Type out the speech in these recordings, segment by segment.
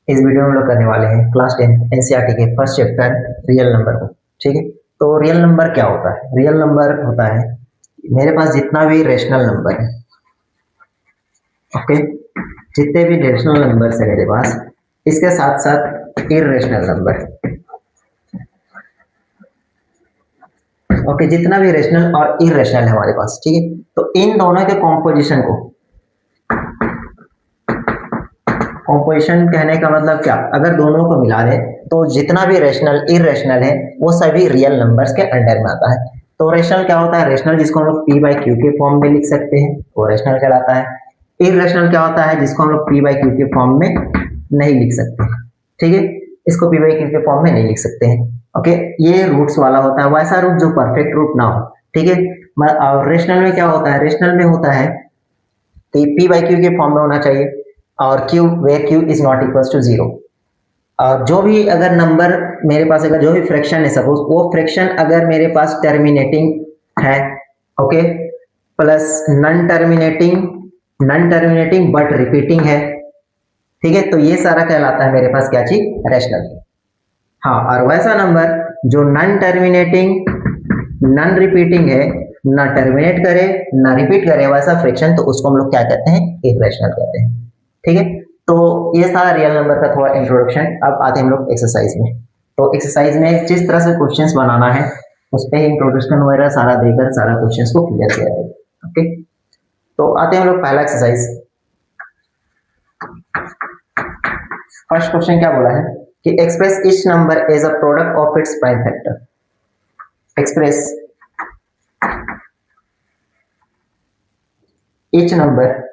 इस वीडियो में हम लोग करने वाले हैं क्लास 10 एनसीईआरटी के फर्स्ट चैप्टर रियल नंबर को। ठीक है, तो रियल नंबर क्या होता है? रियल नंबर होता है मेरे पास जितना भी रेशनल नंबर है, ओके, जितने भी रेशनल नंबर्स है मेरे पास, इसके साथ साथ इरेशनल नंबर, ओके, जितना भी रेशनल और इरेशनल है हमारे पास। ठीक है, तो इन दोनों के कॉम्पोजिशन को, कॉम्पोजिशन कहने का मतलब क्या, अगर दोनों को मिला दें तो जितना भी रेशनल इरेशनल है वो सभी रियल नंबर्स के अंडर में आता है। तो रेशनल क्या होता है? रेशनल जिसको हम लोग पी बाई क्यू के फॉर्म में लिख सकते हैं वो रेशनल कहलाता है। इरेशनल क्या होता है? जिसको हम लोग पी बाई क्यू के फॉर्म में नहीं लिख सकते। ठीक है, इसको पी बाई क्यू के फॉर्म में नहीं लिख सकते हैं। ओके, ये रूट्स वाला होता है, वैसा रूट जो परफेक्ट रूट ना हो। ठीक है, और रेशनल में क्या होता है? रेशनल में होता है तो पी बाई क्यू के फॉर्म में होना चाहिए और q where q is not equal to 0। और जो भी अगर नंबर मेरे पास, अगर जो भी फ्रैक्शन है सपोज, वो फ्रैक्शन अगर मेरे पास टर्मिनेटिंग है, okay, plus non terminating but repeating है, ठीक है, तो ये सारा कहलाता है मेरे पास क्या चीज? रेशनल। हाँ, और वैसा नंबर जो नॉन टर्मिनेटिंग नॉन रिपीटिंग है, ना टर्मिनेट करे ना रिपीट करे, वैसा फ्रैक्शन, तो उसको हम लोग क्या कहते हैं? इरेशनल कहते हैं। ठीक है, तो ये सारा रियल नंबर का थोड़ा इंट्रोडक्शन। अब आते हैं हम लोग एक्सरसाइज में। तो एक्सरसाइज में जिस तरह से क्वेश्चंस बनाना है उस पर इंट्रोडक्शन वगैरह सारा देकर सारा क्वेश्चंस को क्लियर किया जाएगा। ओके, तो आते हैं हम लोग पहला एक्सरसाइज। फर्स्ट क्वेश्चन क्या बोला है कि express each number as a product of its prime factor. Express each number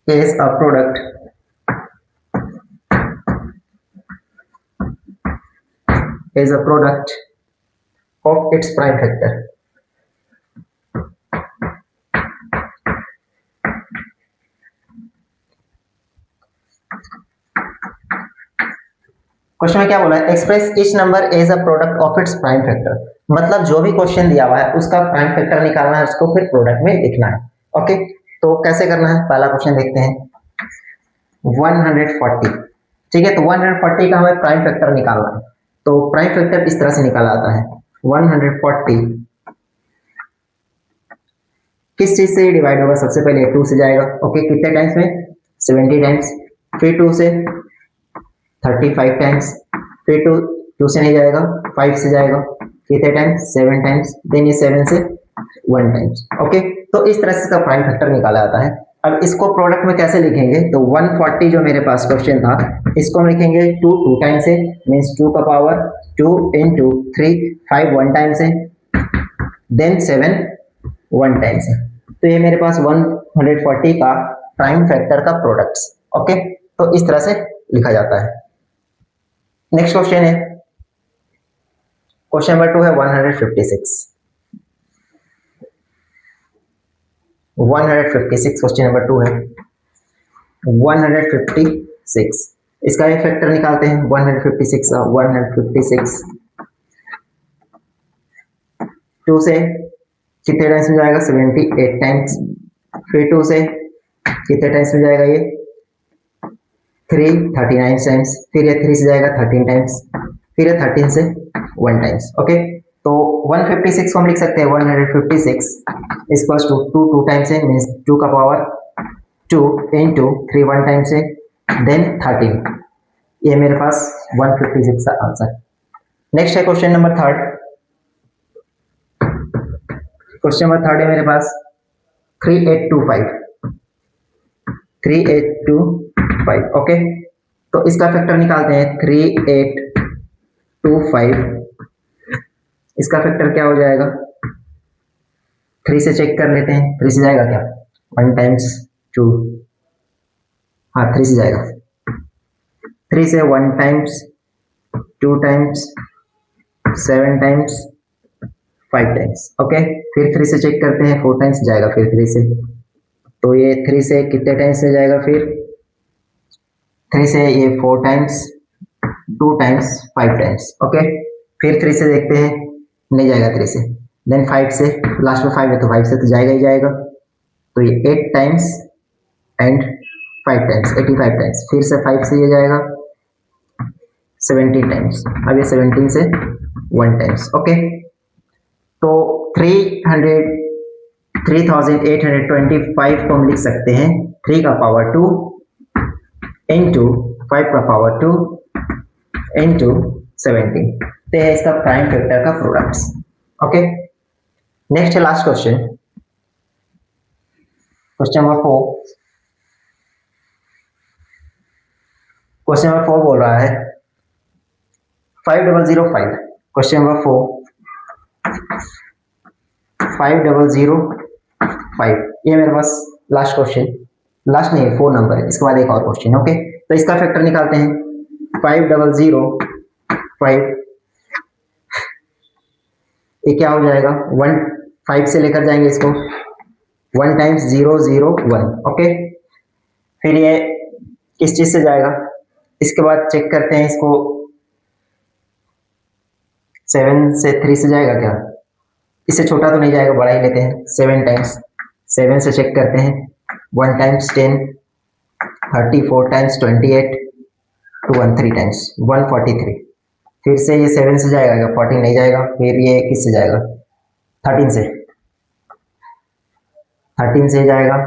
is a product of its prime factor। Question में क्या बोला है? Express each number as a product of its prime factor, मतलब जो भी question दिया हुआ है उसका प्राइम फैक्टर निकालना है, उसको फिर प्रोडक्ट में लिखना है। ओके, तो कैसे करना है? पहला क्वेश्चन देखते हैं। 140, ठीक है, तो 140 का हमें प्राइम फैक्टर निकालना है। तो प्राइम फैक्टर इस तरह से निकाला जाता है, 140 किस चीज से डिवाइड होगा? सबसे पहले 2 से जाएगा, ओके, कितने टाइम्स में? 70 टाइम्स। फिर 2 से 35 टाइम्स, फिर 2 से नहीं जाएगा, 5 से जाएगा, कितने टाइम्स? 7 टाइम्स। देन ये 7 से 1 टाइम्स। ओके, तो इस तरह से इसका प्राइम फैक्टर निकाला जाता है। अब इसको प्रोडक्ट में कैसे लिखेंगे? तो 140 जो मेरे पास क्वेश्चन था, इसको हम लिखेंगे 2 टाइम्स से, मीन्स 2 का पावर 2 इंटू 3, 5 1 टाइम से, देन 7 1 टाइम से। तो ये मेरे पास 140 का प्राइम फैक्टर का प्रोडक्ट्स। ओके, तो इस तरह से लिखा जाता है। नेक्स्ट क्वेश्चन है, क्वेश्चन नंबर 2 है 156। 156 क्वेश्चन नंबर 2 है 156। इसका एक फैक्टर निकालते हैं। 156 2 से कितने टाइम्स में जाएगा? 78 टाइम्स। फिर 2 से कितने टाइम्स में जाएगा? ये 39 टाइम्स। फिर ये 3 से जाएगा 13 टाइम्स। फिर ये 13 से 1 टाइम्स। ओके, तो 156 को हम लिख सकते हैं 156 इक्वल्स टू 2 टाइम्स है, मीन्स 2 का पावर 2 इंटू 3 1 टाइम्स है, देन 13। ये मेरे पास 156 का आंसर। नेक्स्ट है क्वेश्चन नंबर 3। क्वेश्चन नंबर 3 है मेरे पास 3825। ओके, तो इसका फैक्टर निकालते हैं। 3825, इसका फैक्टर क्या हो जाएगा? 3 से चेक कर लेते हैं। 3 से जाएगा क्या? 1 टाइम्स 2, हाँ 3 से जाएगा। 3 से 1 times, 2 times, 7 times, 5 times. Okay, फिर 3 से चेक करते हैं, 4 टाइम्स जाएगा। फिर 3 से, तो ये 3 से कितने टाइम्स से जाएगा? फिर 3 से ये 4 टाइम्स, 2 टाइम्स, 5 टाइम्स। ओके, फिर 3 से देखते हैं, नहीं जाएगा 3 से। देन 5 से, लास्ट में 5 है तो 5 से तो जाएगा ही जाएगा। तो ये 8 टाइम्स एंड 5 टाइम्स 85 टाइम्स, फिर से 5 से ये जाएगा 17 टाइम्स, अब ये 17 से 1 टाइम्स। ओके, तो 3825 को हम लिख सकते हैं 3 का पावर 2 इंटू 5 का पावर 2 इंटू 17। तो है इसका प्राइम फैक्टर का प्रोडक्ट्स। ओके, नेक्स्ट है last question, question number 4। Question number 4 बोल रहा है 5005। क्वेश्चन नंबर 4 5005, ये मेरे पास लास्ट क्वेश्चन, लास्ट नहीं 4 नंबर है, इसके बाद एक और क्वेश्चन। ओके, तो इसका फैक्टर निकालते हैं। 5005 ये क्या हो जाएगा, 1 5 से लेकर जाएंगे इसको, 1 टाइम्स 001। ओके, फिर ये किस चीज से जाएगा, इसके बाद चेक करते हैं इसको, 7 से 3 से जाएगा क्या, इससे छोटा तो नहीं जाएगा, बड़ा ही लेते हैं। 7 टाइम्स 7 से चेक करते हैं, 1 टाइम्स 10, 34 टाइम्स 28, 213 टाइम्स 143। फिर से ये 7 से जाएगा क्या, 14 नहीं जाएगा, फिर ये किससे जाएगा, 13 से जाएगा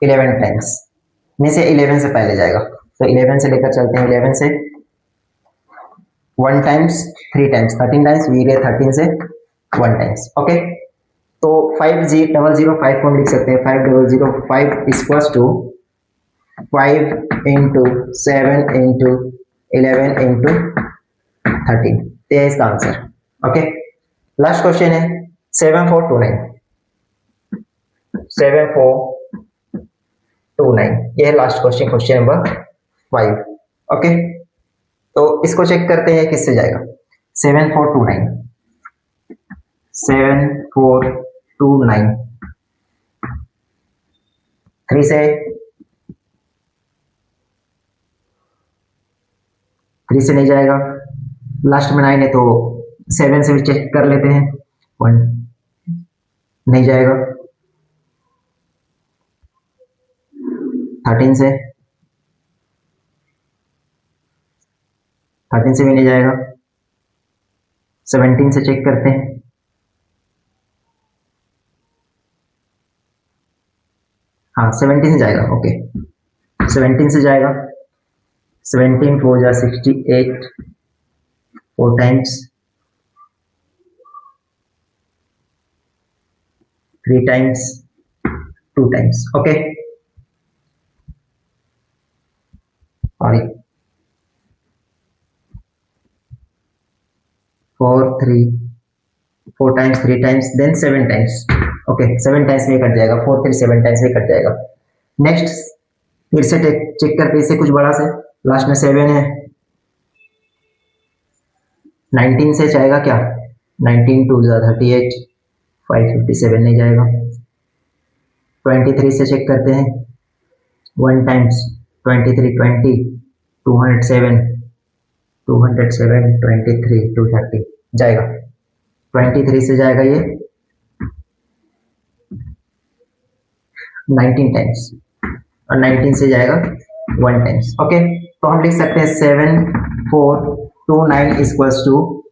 11 टाइम्स में से 11 से पहले जाएगा, तो 11 से लेकर चलते हैं, 11 से 1 टाइम्स 3 टाइम्स 13 टाइम्स, फिर 13 से 1 टाइम्स। ओके, तो 5005 को हम लिख सकते हैं 5005 equals to 5 into 7 into 11 into 13, ये है इसका आंसर। ओके, लास्ट क्वेश्चन है 7429। 7429 ये है last question, question number 5। Okay, तो इसको चेक करते हैं किससे जाएगा, 7429 3 से 3 से नहीं जाएगा, लास्ट में 9 है तो 7 से भी चेक कर लेते हैं, 1 नहीं जाएगा, 13 से भी नहीं जाएगा, 17 से चेक करते हैं, हाँ 17 से जाएगा। ओके, 17 से जाएगा, 17 4 जा 68, 4 times 3 times 2 times. Okay, sorry 4 times 3 times then 7 times. Okay, 7 times में कट जाएगा, 4 3 7 टाइम्स में कट जाएगा। नेक्स्ट फिर से चेक करते इसे कुछ बड़ा से, लास्ट में 7 है, 19 से जाएगा क्या, 19 2 38, 557 नहीं जाएगा, 23 से चेक करते हैं, 1 टाइम्स 23 20, 207 23 230 जाएगा, 23 से जाएगा ये 19 टाइम्स, और 19 से जाएगा 1 टाइम्स। ओके, तो हम लिख सकते हैं 7429 इक्वल्स टू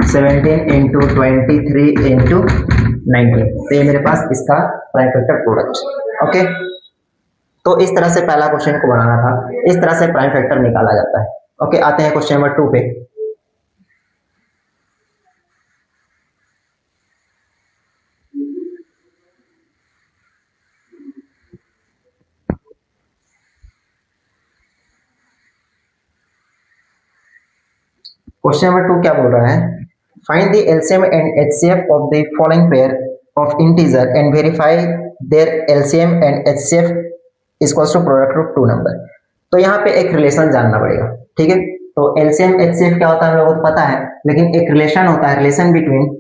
17 इंटू 23 इंटू 19, तो ये मेरे पास इसका प्राइम फैक्टर प्रोडक्ट। ओके, तो इस तरह से पहला क्वेश्चन को बनाना था, इस तरह से प्राइम फैक्टर निकाला जाता है। ओके, आते हैं क्वेश्चन नंबर 2 पे। क्वेश्चन नंबर 2 क्या बोल रहा है, find the LCM and HCF of the following pair of integer and verify their LCM and HCF equals to product of 2 number. तो यहाँ पे एक रिलेशन जानना पड़ेगा, ठीक है। तो एलसीएम एचसीएफ क्या होता है हम लोगों को पता है, लेकिन एक रिलेशन होता है, relation between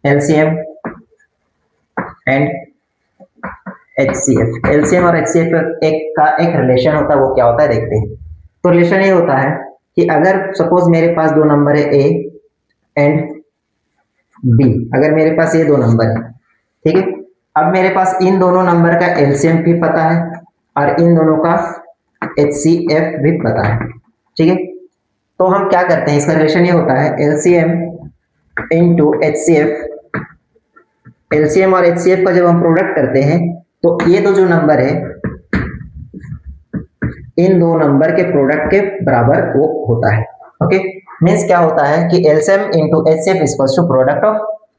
LCM and HCF। LCM और HCF का एक रिलेशन होता है, वो क्या होता है देखते हैं। तो रिलेशन ये होता है कि अगर सपोज मेरे पास 2 नंबर है A एंड बी, अगर मेरे पास ये दो नंबर है, ठीक है। अब मेरे पास इन दोनों नंबर का एलसीएम भी पता है और इन दोनों का एचसीएफ भी पता है, ठीक है। तो हम क्या करते हैं, इसका रिलेशन ये होता है एलसीएम इंटू एचसीएफ। एलसीएम और एचसीएफ का जब हम प्रोडक्ट करते हैं तो ये दो जो नंबर है इन दो नंबर के प्रोडक्ट के बराबर वो होता है। ओके, मीन्स क्या होता है कि LCM into HCF equals to product of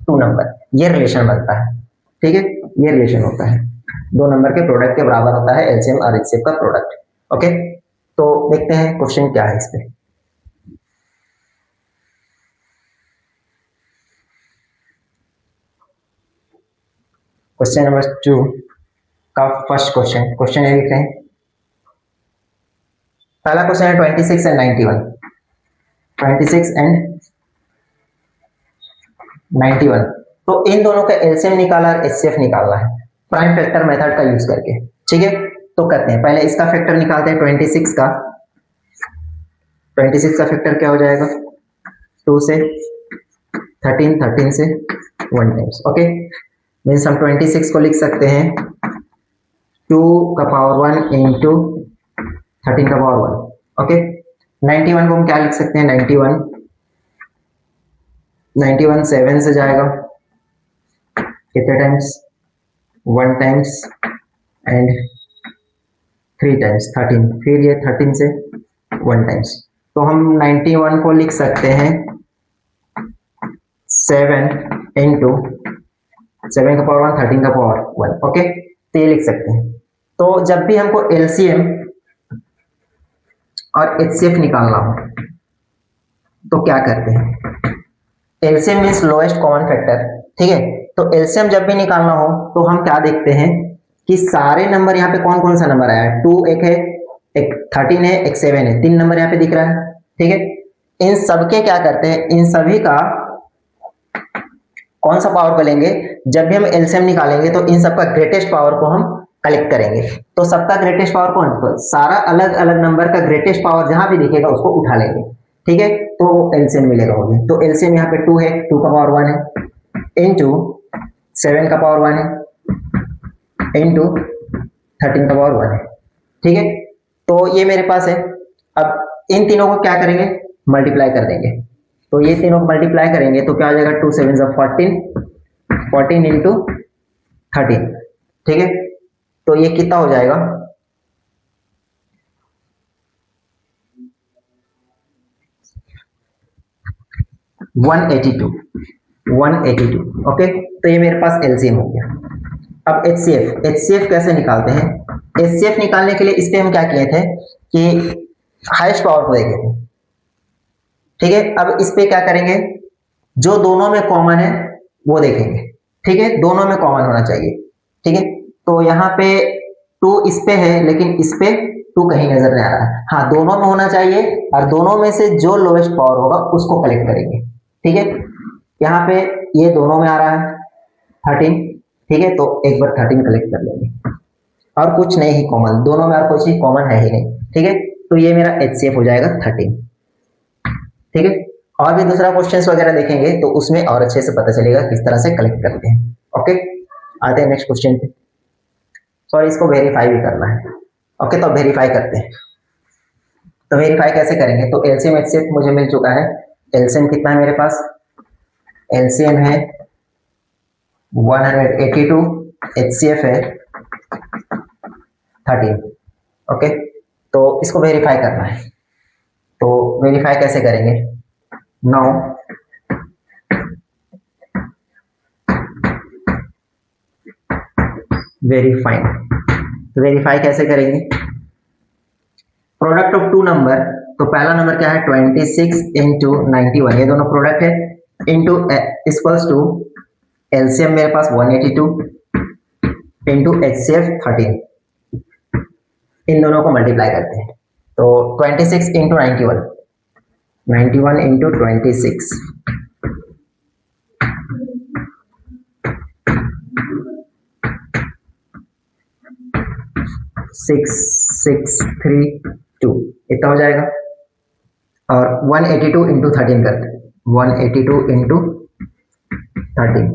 two number, ये रिलेशन बनता है, ठीक है। ये रिलेशन होता है, दो नंबर के प्रोडक्ट के बराबर होता है एलसीएम और एचसीएफ का प्रोडक्ट। ओके, तो देखते हैं क्वेश्चन क्या है इस पे। क्वेश्चन नंबर 2 का फर्स्ट क्वेश्चन ये लिख रहे हैं। पहला क्वेश्चन है 26 एंड 91। 26 एंड 91, तो इन दोनों का एलसीएम निकाला और एचसीएफ निकालना है प्राइम फैक्टर मेथड का यूज करके, ठीक है। तो करते हैं, पहले इसका फैक्टर निकालते हैं 26 का। 26 का फैक्टर क्या हो जाएगा, 2 से 13, 13 से 1 टाइम्स। ओके, मीन्स हम 26 को लिख सकते हैं 2 का पावर 1 इंटू 13 का पावर 1। ओके, 91 को हम क्या लिख सकते हैं, 91 7 से जाएगा, कितने टाइम्स, 1 टाइम्स एंड 3 टाइम्स 13, फिर ये 13 से 1 टाइम्स। तो हम 91 को लिख सकते हैं 7 इंटू 7 का पावर 1 13 का पावर 1। ओके, तो ये लिख सकते हैं। तो जब भी हमको एलसीएम और एचसीएफ निकालना हो तो क्या करते हैं, LCM means lowest common factor, ठीक है। तो एलसीएम जब भी निकालना हो तो हम क्या देखते हैं कि सारे नंबर यहाँ पे कौन कौन सा नंबर आया है, 2 एक है, एक 13 है, एक 7 है, 3 नंबर यहाँ पे दिख रहा है, ठीक है। इन सबके क्या करते हैं, इन सभी का कौन सा पावर को लेंगे, जब भी हम एलसीएम निकालेंगे तो इन सबका ग्रेटेस्ट पावर को हम कलेक्ट करेंगे। तो सबका ग्रेटेस्ट पावर कौन, तो सारा अलग अलग नंबर का ग्रेटेस्ट पावर जहां भी दिखेगा उसको उठा लेंगे, ठीक है। तो एलसीएम मिलेगा मुझे। तो एलसीएम यहाँ पे 2 है, 2 का पावर 1 है, इंटू 7 का पावर 1 है, इंटू 13 का पावर 1 है, ठीक है। तो ये मेरे पास है। अब इन तीनों को क्या करेंगे, मल्टीप्लाई कर देंगे। तो ये तीनों को मल्टीप्लाई करेंगे तो क्या आ जाएगा, 2 7 14, 14 इंटू 13, ठीक है। तो ये कितना हो जाएगा, 182। ओके, तो ये मेरे पास एलसीएम हो गया। अब एचसीएफ कैसे निकालते हैं, एचसीएफ निकालने के लिए इस पे हम क्या किए थे कि हाईएस्ट पावर को देखे थे, ठीक है। अब इस पे क्या करेंगे, जो दोनों में कॉमन है वो देखेंगे, ठीक है। दोनों में कॉमन होना चाहिए, ठीक है। तो यहाँ पे 2 इस पे है लेकिन इस पे 2 कहीं नजर नहीं आ रहा है, हाँ दोनों में होना चाहिए और दोनों में से जो लोएस्ट पावर होगा उसको कलेक्ट करेंगे, ठीक है। यहाँ पे ये दोनों में आ रहा है 13, ठीक है। तो एक बार 13 कलेक्ट कर लेंगे और कुछ नहीं ही कॉमन, दोनों में और कोई चीज कॉमन है ही नहीं, ठीक है। तो ये मेरा एचसीएफ हो जाएगा 13, ठीक है। और भी दूसरा क्वेश्चंस वगैरह देखेंगे तो उसमें और अच्छे से पता चलेगा किस तरह से कलेक्ट करते हैं। ओके, आते हैं नेक्स्ट क्वेश्चन पे। सॉरी, इसको वेरीफाई भी करना है। ओके, तो वेरीफाई करते हैं। तो वेरीफाई कैसे करेंगे, तो एलसीएम एचसीएफ मुझे मिल चुका है। एलसीएम कितना है मेरे पास, एलसीएम है 182, एचसीएफ है 13। ओके, तो इसको वेरीफाई करना है। तो वेरीफाई कैसे करेंगे, नाउ वेरीफाई कैसे करेंगे, प्रोडक्ट ऑफ 2 नंबर। तो पहला नंबर क्या है, 26 इंटू 91, ये दोनों प्रोडक्ट है, इंटू इक्वल्स टू एलसीएम मेरे पास 182 इंटू एचसीएफ 13, इन दोनों को मल्टीप्लाई करते हैं। तो 26 इंटू 91, 91 इंटू 26, 6632 इतना हो जाएगा। और 182 इंटू 13 करते हैं, 182 इंटू 13।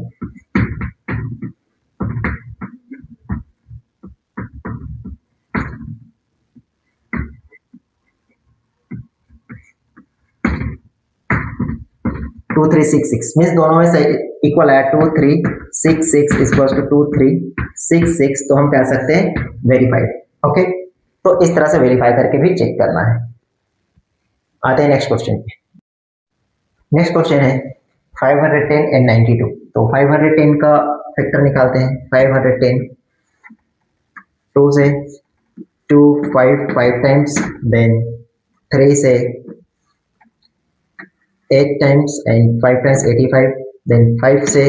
2 3 6 6 मीन्स दोनों में से इक्वल है। 2 3 6 6 इक्वल्स टू 2 3 6 6, तो हम कह सकते हैं वेरीफाइड। ओके, तो इस तरह से वेरीफाई करके भी चेक करना है। आते हैं नेक्स्ट क्वेश्चन पे। नेक्स्ट क्वेश्चन है 510 एंड 92। तो 510 का फैक्टर निकालते हैं। 510 2 से 2 5 5 टाइम्स, देन 3 से 8 टाइम्स एंड 5 टाइम्स 85, देन 5 से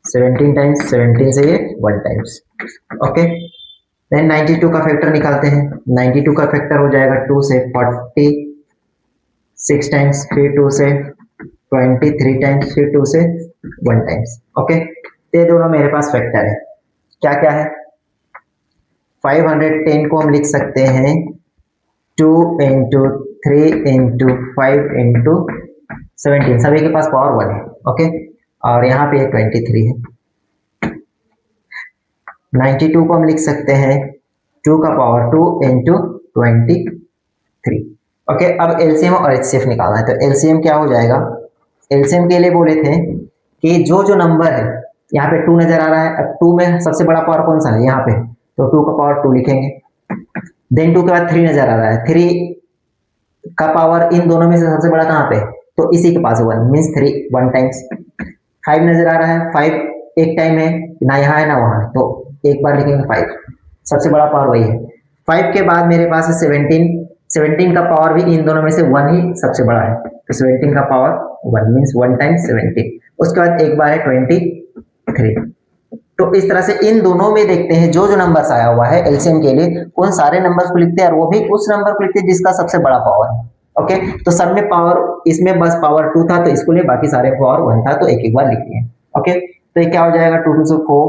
17 टाइम्स, 17 से ये 1 टाइम्स। ओके, देन 92 का फैक्टर निकालते हैं। 92 का फैक्टर हो जाएगा 2 से 46 टाइम्स, फिर 2 से 23 टाइम्स, फिर 2 से 1 टाइम्स। ओके, ये दोनों मेरे पास फैक्टर है। क्या क्या है? 510 को हम लिख सकते हैं 2 इंटू 3 इंटू 5 इंटू 17, सभी के पास पावर 1 है। ओके, और यहाँ पे 23 है। 92 को हम लिख सकते हैं 2 का पावर 2 इंटू 23। ओके, अब एलसीएम और एचसीएफ निकालना है। तो एलसीएम क्या हो जाएगा? एलसीएम के लिए बोले थे कि जो जो नंबर है, यहाँ पे 2 नजर आ रहा है, अब 2 में सबसे बड़ा पावर कौन सा है यहाँ पे, तो 2 का पावर 2 लिखेंगे। देन 2 के बाद 3 नजर आ रहा है, 3 का पावर इन दोनों में से सबसे बड़ा कहाँ पे, तो इसी के पास 1 मीन्स 3 1 टाइम्स। 5 नजर आ रहा है, 5 एक टाइम है, ना यहाँ है ना वहाँ है, तो एक बार लिखेंगे 5, सबसे बड़ा पावर वही है। 5 के बाद मेरे पास है 17। 17 का पावर भी इन दोनों में से 1 ही सबसे बड़ा है, तो 17 का पावर 1 मीन्स 1 टाइम्स 17। उसके बाद एक बार है 23। तो इस तरह से इन दोनों में देखते हैं जो जो नंबर्स आया हुआ है एलसीएम के लिए, उन सारे नंबर्स को लिखते हैं और वो भी उस नंबर को लिखते हैं जिसका सबसे बड़ा पावर है। ओके, तो सब में पावर, इसमें बस पावर 2 था तो इसको लिए, बाकी सारे पावर 1 था तो एक एक बार लिख दिए। ओके, तो ये क्या हो जाएगा? 2 2 से 4,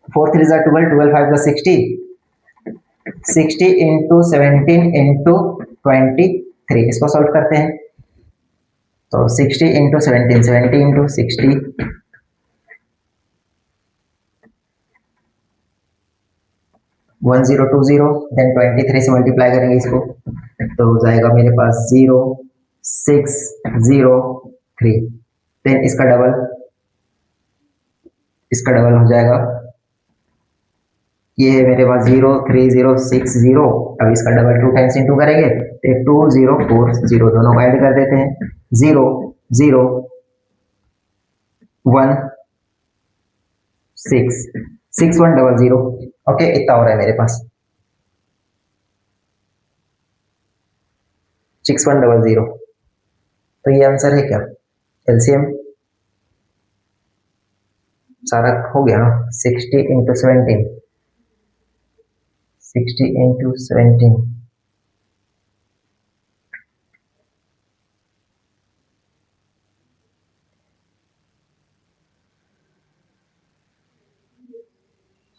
4 3 जा 12, 12 5 जा 60, 60 इंटू 17 इंटू 23। इसको सॉल्व करते हैं। तो 60 इंटू 17, 70 इंटू 60, 1020, देन 23 से मल्टीप्लाई करेंगे इसको, तो हो जाएगा मेरे पास 0603। देन इसका डबल हो जाएगा, ये है मेरे पास 03060। अब इसका डबल 2 टाइम्स इंटू करेंगे तो 2040, दोनों को ऐड कर देते हैं। 0016100। ओके, इतना हो रहा है मेरे पास 6100। तो ये आंसर है क्या? एलसीएम सारा हो गया ना। 60 इंटू 17, 60 इंटू 17,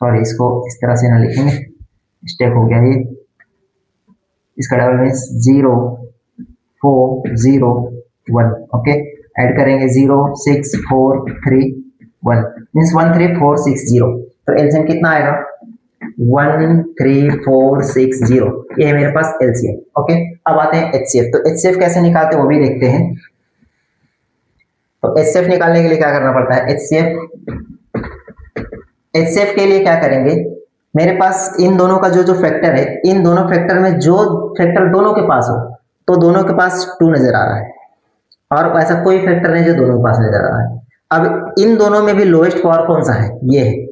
सॉरी इसको इस तरह से ना लिखेंगे, स्टेप हो गया ये। इसका डबल मीन्स 0401। ओके, ऐड करेंगे 06431 मीन्स 13460। तो एलसीएम कितना आएगा? 13460। ये है मेरे पास एलसीएम। ओके, अब आते हैं एचसीएफ। तो एचसीएफ कैसे निकालते हैं वो भी देखते हैं। तो एचसीएफ निकालने के लिए क्या करना पड़ता है? एचसीएफ के लिए क्या करेंगे, मेरे पास इन दोनों का जो जो फैक्टर है, इन दोनों फैक्टर में जो फैक्टर दोनों के पास हो, तो दोनों के पास 2 नजर आ रहा है, और ऐसा कोई फैक्टर नहीं जो दोनों के पास नजर आ रहा है। अब इन दोनों में भी लोएस्ट पावर कौन सा है? ये है,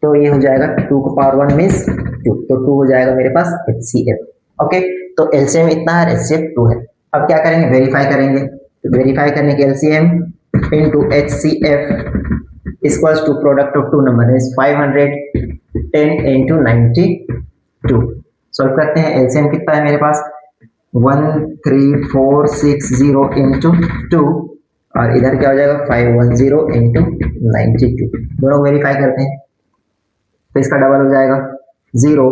तो ये हो जाएगा 2 का पावर 1 मीन्स 2, तो 2 हो जाएगा मेरे पास एचसीएफ। ओके, तो एलसीएम इतना है, एचसीएफ 2 है। अब क्या करेंगे? वेरीफाई करेंगे। तो वेरीफाई करने के LCM into HCF equals to product of 2 number means 510 into 92। Solve करते हैं। एलसीएम कितना है मेरे पास? 13460 इंटू 2, और इधर क्या हो जाएगा? 510 इंटू 92। दोनों वेरीफाई करते हैं, तो इसका डबल हो जाएगा 0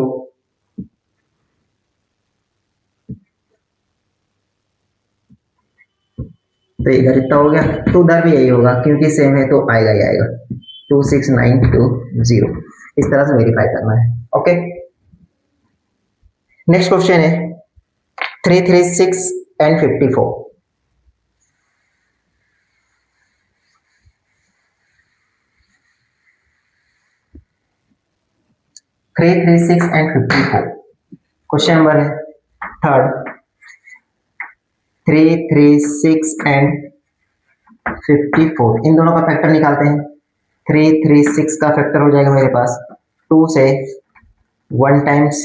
0 तो इधर इतना हो गया, तो उधर भी यही होगा क्योंकि सेम है तो आएगा ही आएगा 26920। इस तरह से वेरीफाई करना है। ओके, नेक्स्ट क्वेश्चन है 336 एंड 54। 336 एंड 54 क्वेश्चन नंबर है थर्ड। 336 एंड 54 इन दोनों का फैक्टर निकालते हैं। 336 का फैक्टर हो जाएगा मेरे पास 2 से 1 टाइम्स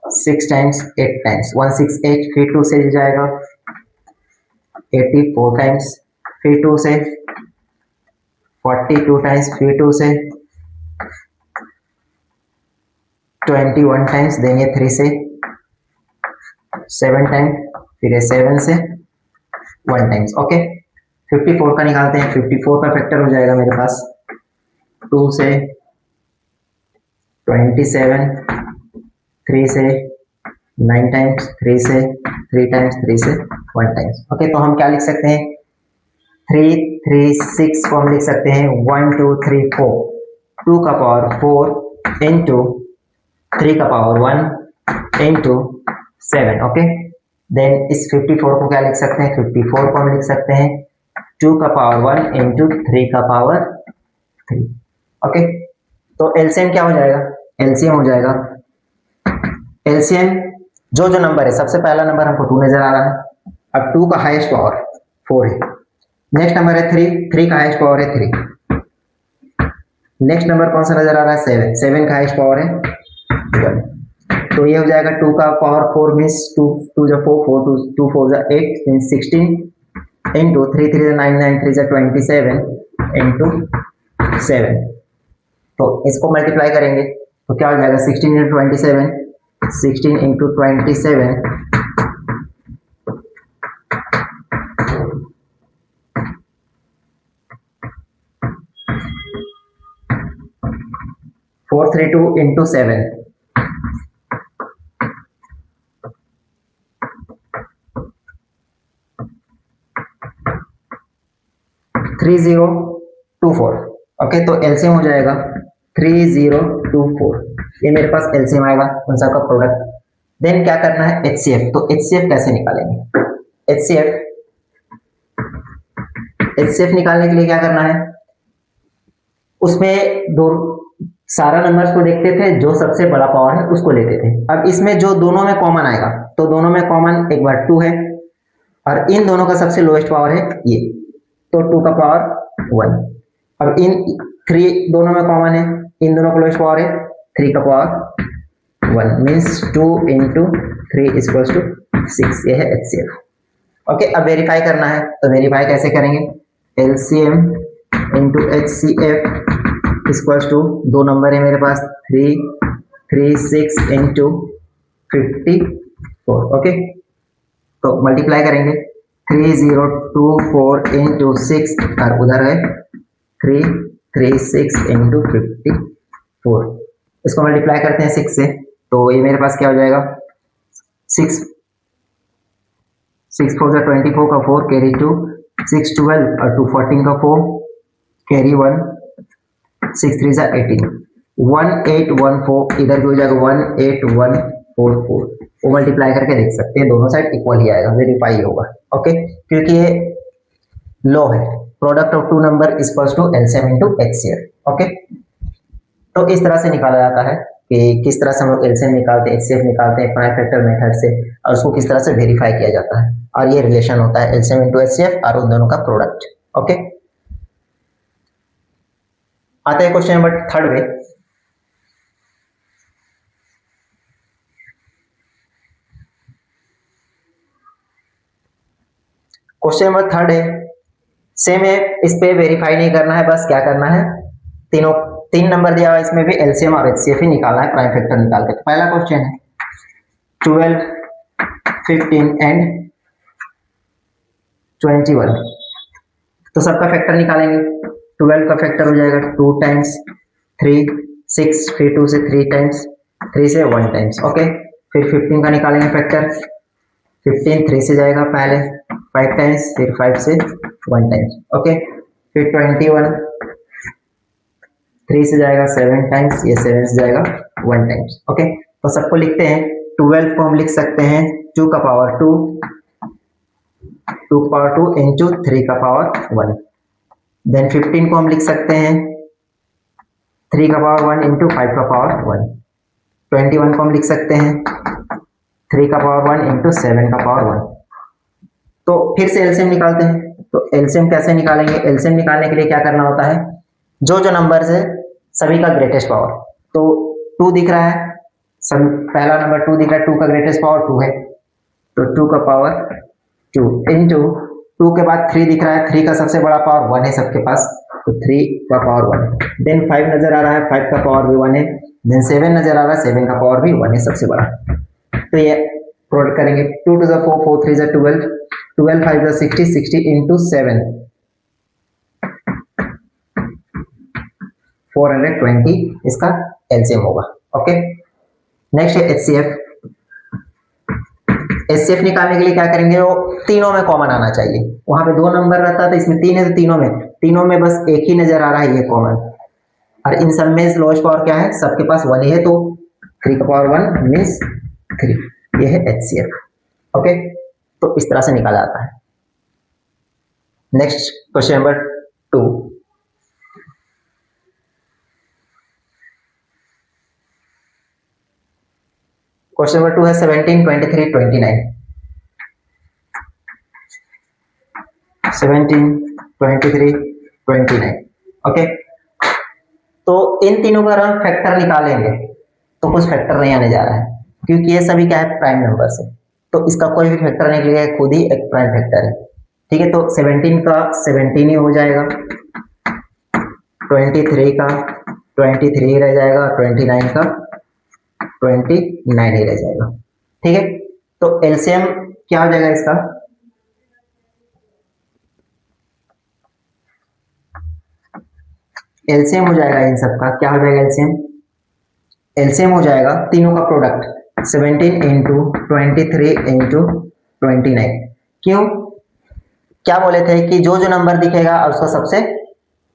6 टाइम्स 8 टाइम्स 168, फिर 2 से जाएगा 84 टाइम्स, फिर 2 से 42 टाइम्स, फिर 2 से 21 टाइम्स देंगे, 3 से 7 टाइम्स, फिर 7 से 1 टाइम्स। ओके, 54 का निकालते हैं। 54 का फैक्टर हो जाएगा मेरे पास 2 से 27, 3 से 9 टाइम्स, 3 से 3 टाइम्स, 3 से 1 टाइम्स। ओके, तो हम क्या लिख सकते हैं 336 को हम लिख सकते हैं 1 2 3 4 2 का पावर 4 इंटू 3 का पावर 1 इंटू 7। ओके, देन इस 54 को क्या लिख सकते हैं 54 को हम लिख सकते हैं 2 का पावर 1 इंटू 3 का पावर 3। ओके, तो एलसीएम क्या हो जाएगा, एलसीएम हो जाएगा एलसीएम जो नंबर है, सबसे पहला नंबर हमको 2 नजर आ रहा है। अब 2 का हाईएस्ट पावर 4 है। नेक्स्ट नंबर है 3 का हाईएस्ट पावर है 3। नेक्स्ट नंबर कौन सा नजर आ रहा है 7 का हाईएस्ट पावर है 1। तो ये हो जाएगा 2 का पावर 4 मीन्स 2 2 जा 4 4 2 4 जा 8 मीन्स 16 इंटू 3 3 जा 9 9 3 जा 27 इंटू 7। तो इसको मल्टीप्लाई करेंगे तो क्या हो जाएगा 16 इंटू 27, 16 इंटू 27 432 इंटू 7 3024। ओके, तो एलसीएम हो जाएगा 3024। ये मेरे पास एलसीएम आएगा उन सब का प्रोडक्ट। देन क्या करना है एचसीएफ। तो एचसीएफ कैसे निकालेंगे, एचसीएफ निकालने के लिए क्या करना है, उसमें दो सारा नंबर्स को देखते थे, जो सबसे बड़ा पावर है उसको लेते थे। अब इसमें जो दोनों में कॉमन आएगा, तो दोनों में कॉमन एक बार 2 है और इन दोनों का सबसे लोएस्ट पावर है ये, तो 2 का पावर 1। अब इन 3 दोनों में कॉमन है, इन दोनों का लोएस्ट पावर है 3 का power 1 means 2 into 3 equals to 6। ये है एचसीएफ। ओके, अब वेरीफाई करना है, तो वेरीफाई कैसे करेंगे LCM into HCF equals to, दो नंबर है मेरे पास 336 इंटू 54। ओके, तो मल्टीप्लाई करेंगे 3024 इंटू 6 और उधर है 336 इंटू 54। इसको मल्टीप्लाई करते हैं 6 से, तो ये मेरे पास क्या हो जाएगा 6 4 जा 24 का 4 कैरी 2 6 12 और 2 14 का 4 कैरी 1 6 3 जा 18 1814। इधर भी हो जाएगा 18144। वो मल्टीप्लाई करके देख सकते हैं, दोनों साइड इक्वल ही आएगा, वेरीफाई होगा। ओके, क्योंकि ये लो है, product of 2 number equals to LCM into HCF. Okay, तो इस तरह से निकाला जाता है कि किस तरह से हम लोग एलसीएम निकालते हैं, एचसीएफ निकालते हैं प्राइम फैक्टर मेथड से, और उसको किस तरह से वेरीफाई किया जाता है, और ये रिलेशन होता है एलसीएम इनटू एचसीएफ और उन दोनों का प्रोडक्ट। ओके, आते हैं क्वेश्चन नंबर 3 में। क्वेश्चन नंबर 3 है, सेम है, इस पे वेरीफाई नहीं करना है, बस क्या करना है तीनों 3 नंबर दिया हुआ है, इसमें भी एलसीएम और एचसीएफ ही निकालना है, प्राइम फैक्टर निकाल के। पहला क्वेश्चन है 12 15 एंड 21। तो सबका फैक्टर निकालेंगे। 12 का फैक्टर हो जाएगा 2 टाइम्स 3 6, फिर 2 से 3 टाइम्स, 3 से 1 टाइम्स। ओके, फिर 15 का निकालेंगे फैक्टर 15 3 से जाएगा पहले 5 टाइम्स, फिर 5 से 1 टाइम्स, ओके। फिर 21 3 से जाएगा 7 टाइम्स, ये 7 से जाएगा 1 टाइम्स, ओके। तो सबको लिखते हैं। 12 को हम लिख सकते हैं 2 का पावर 2 इंटू 3 का पावर 1। देन 15 को हम लिख सकते हैं 3 का पावर 1 इंटू 5 का पावर 1। 21 को हम लिख सकते हैं 3 का पावर 1 इंटू 7 का पावर 1। तो फिर से एलसीएम निकालते हैं। तो एलसीएम कैसे निकालेंगे? एलसीएम निकालने के लिए क्या करना होता है, जो जो नंबर्स है सभी का ग्रेटेस्ट पावर। तो 2 दिख रहा है, सब पहला नंबर 2 दिख रहा है, 2 का ग्रेटेस्ट पावर 2 है, तो 2 का पावर 2 इंटू 2 के बाद 3 दिख रहा है, 3 का सबसे बड़ा पावर 1 है सबके पास, तो 3 का पावर 1। देन 5 नजर आ रहा है, 5 का पावर भी 1 है। देन 7 नजर आ रहा है, 7 का पावर भी 1 है सबसे बड़ा। तो ये प्रोडक्ट करेंगे, 2 to the 4 4 3 is 12 12 5 is 60 60 into 7 420 इसका एलसीएम होगा, ओके। नेक्स्ट है एचसीएफ। एचसीएफ निकालने के लिए क्या करेंगे, वो तीनों में कॉमन आना चाहिए। वहां पे 2 नंबर रहता है तो इसमें 3 है, तो तीनों में बस एक ही नजर आ रहा है, ये कॉमन। और इन सब में लोएस्ट पावर क्या है, सबके पास 1 ही है, तो 3 का पावर 1 मीन्स 3, ये है एचसीएफ, ओके। तो इस तरह से निकाला जाता है। Next question number 2। Question number 2 है 17 23 29। 17 23 29, ओके। तो इन तीनों का हम फैक्टर निकालेंगे तो कुछ फैक्टर नहीं आने जा रहा है, क्योंकि ये सभी क्या है, प्राइम नंबर से। तो इसका कोई भी फैक्टर नहीं निकलेगा, खुद ही एक प्राइम फैक्टर है, ठीक है। तो 17 का 17 ही हो जाएगा, 23 का 23 रह जाएगा, 29 का 29 ही रह जाएगा, ठीक है। तो एलसीएम क्या हो जाएगा इसका, एलसीएम हो जाएगा इन सब का, क्या हो जाएगा एलसीएम, एलसीएम हो जाएगा तीनों का प्रोडक्ट 17 इंटू 23 इंटू 29। क्यों, क्या बोले थे कि जो जो नंबर दिखेगा उसका सबसे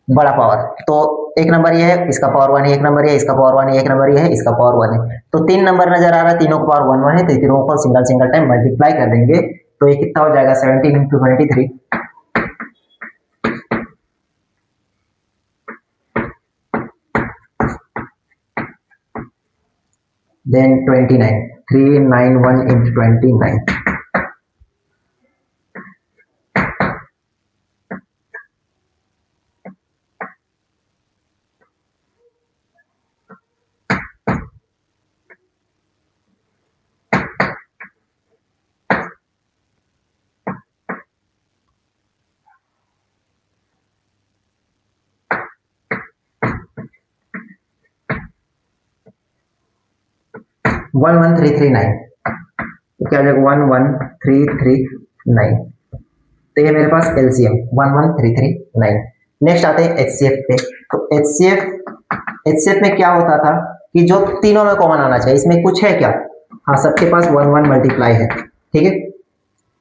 बड़ा पावर, तो एक नंबर ये है, इसका पावर 1 है, एक नंबर ये इसका पावर 1 है, एक नंबर ये है, इसका पावर 1 है। तो 3 नंबर नजर आ रहा है, तीनों का पावर 1 1 है, तो तीनों को सिंगल सिंगल टाइम मल्टीप्लाई कर देंगे, तो ये कितना हो जाएगा 17 into 23 then 29 391 into 29। One one three three nine, तो क्या हो जाएगा 11339। तो ये मेरे पास एलसीएम 11339। नेक्स्ट आते हैं एचसीएफ पे। तो एचसीएफ में क्या होता था कि जो तीनों में कॉमन आना चाहिए, इसमें कुछ है क्या, हाँ सबके पास 1 1 मल्टीप्लाई है, ठीक है।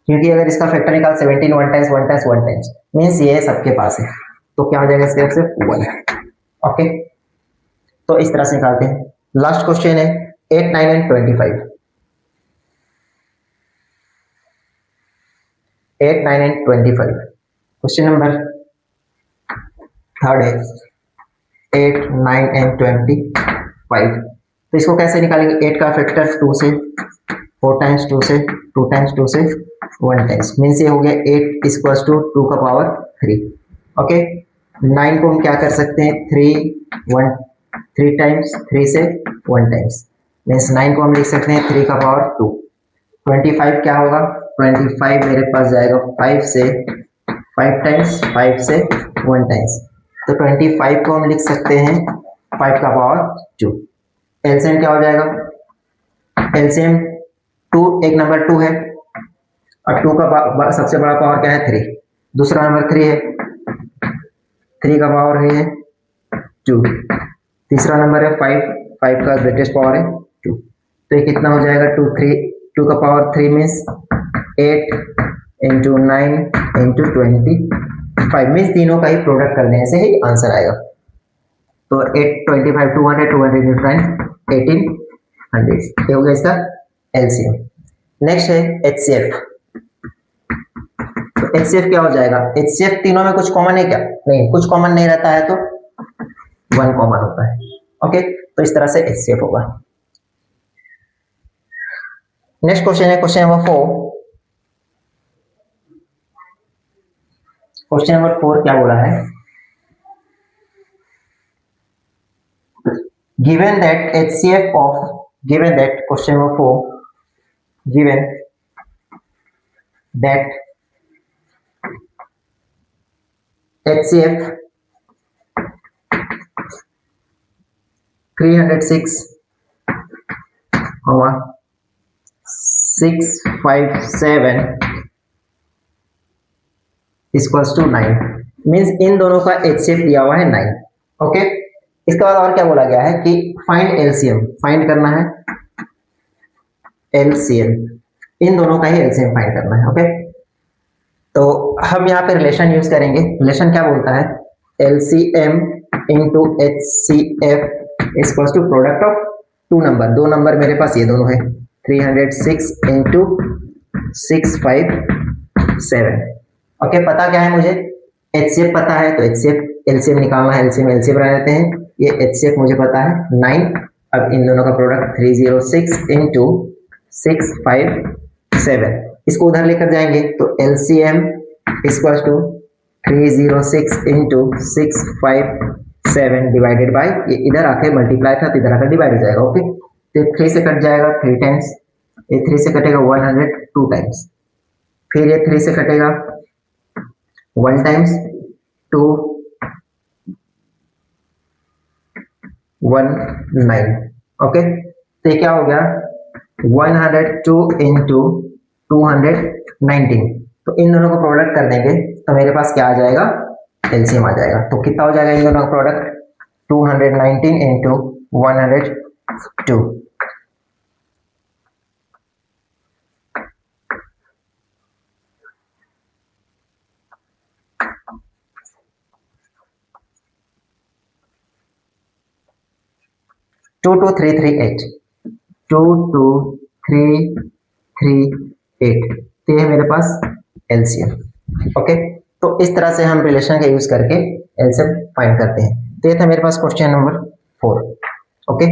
क्योंकि अगर इसका फैक्टर निकाल 17 1 टाइम्स 1 टाइम्स 1 टाइम्स मीन्स ये सबके पास है, तो क्या हो जाएगा इसके से 1, ओके। तो इस तरह से निकालते हैं। लास्ट क्वेश्चन है 8 9 and 25। 8 9 and 25 question number third है 8 9 एंड 25। तो इसको कैसे निकालेंगे, 8 का फैक्टर 2 से, 4 टाइम्स 2 से, 2 टाइम्स 2 से, 1 टाइम्स मीन्स ये हो गया 8 इक्वल्स टू 2 का पावर 3, ओके। 9 को हम क्या कर सकते हैं, 3 टाइम्स 3 से 1 टाइम्स मीन्स 9 को हम लिख सकते हैं 3 का पावर 2। 25 क्या होगा, 25 मेरे पास जाएगा 5 से, 5 टाइम्स 5 से 1 टाइम्स, तो 25 को हम लिख सकते हैं 5 का पावर 2। एलसीएम क्या हो जाएगा, एलसीएम 2, एक नंबर 2 है और 2 का सबसे बड़ा पावर क्या है 3, दूसरा नंबर 3 है, 3 का पावर है 2, तीसरा नंबर है 5, 5 का ग्रेटेस्ट पावर है 2। तो ये कितना हो जाएगा 2 का power 3 means 8 into 9 into 25 means तीनों का ही प्रोडक्ट करने से ही आंसर आएगा। तो 8 25 200 200 इंटू 9 1800, ये हो गया इसका एलसीएम। नेक्स्ट है एचसीएफ। तो एचसीएफ क्या हो जाएगा? एचसीएफ तीनों में कुछ कॉमन है क्या? नहीं, कुछ कॉमन नहीं रहता है तो 1 कॉमन होता है। ओके, तो इस तरह से एचसीएफ होगा। नेक्स्ट क्वेश्चन है क्वेश्चन नंबर 4। क्वेश्चन नंबर 4 क्या बोला है? given that HCF of given that question number 4 given that HCF 306 657 equals to 9 means इन दोनों का HCF दिया हुआ है 9। ओके, इसके बाद और क्या बोला गया है कि फाइंड एलसीएम, फाइंड करना है एलसीएम, इन दोनों का ही एलसीएम फाइंड करना है। ओके, तो हम यहाँ पे रिलेशन यूज करेंगे। रिलेशन क्या बोलता है? LCM into HCF equals to product of two number, दो नंबर मेरे पास ये दोनों है 306 इंटू 657। ओके, पता क्या है मुझे? एचसीएफ पता है तो एचसीएफ एलसीएम निकालना है, एलसीएम एलसीएम बना देते हैं। ये एचसीएफ मुझे पता है 9। अब इन दोनों का प्रोडक्ट 306 इंटू 657, इसको उधर लेकर जाएंगे तो LCM equals to 306 into 657 divided by, ये इधर आके मल्टीप्लाई था तो इधर आकर डिवाइड हो जाएगा। ओके, तो 3 से कट जाएगा 3 टाइम्स, ये 3 से कटेगा 102 टाइम्स, फिर ये 3 से कटेगा 1 टाइम्स 2 19। ओके, तो ये क्या हो गया 102 इंटू 219। तो इन दोनों को प्रोडक्ट कर देंगे तो मेरे पास क्या आ जाएगा? एलसीएम आ जाएगा। तो कितना हो जाएगा इन दोनों का प्रोडक्ट? 219 इंटू 102। टू 2338 22338, तो ये मेरे पास एलसीएम। ओके, तो इस तरह से हम रिलेशन का यूज करके एलसीएम फाइंड करते हैं। तो ये था मेरे पास क्वेश्चन नंबर 4। ओके,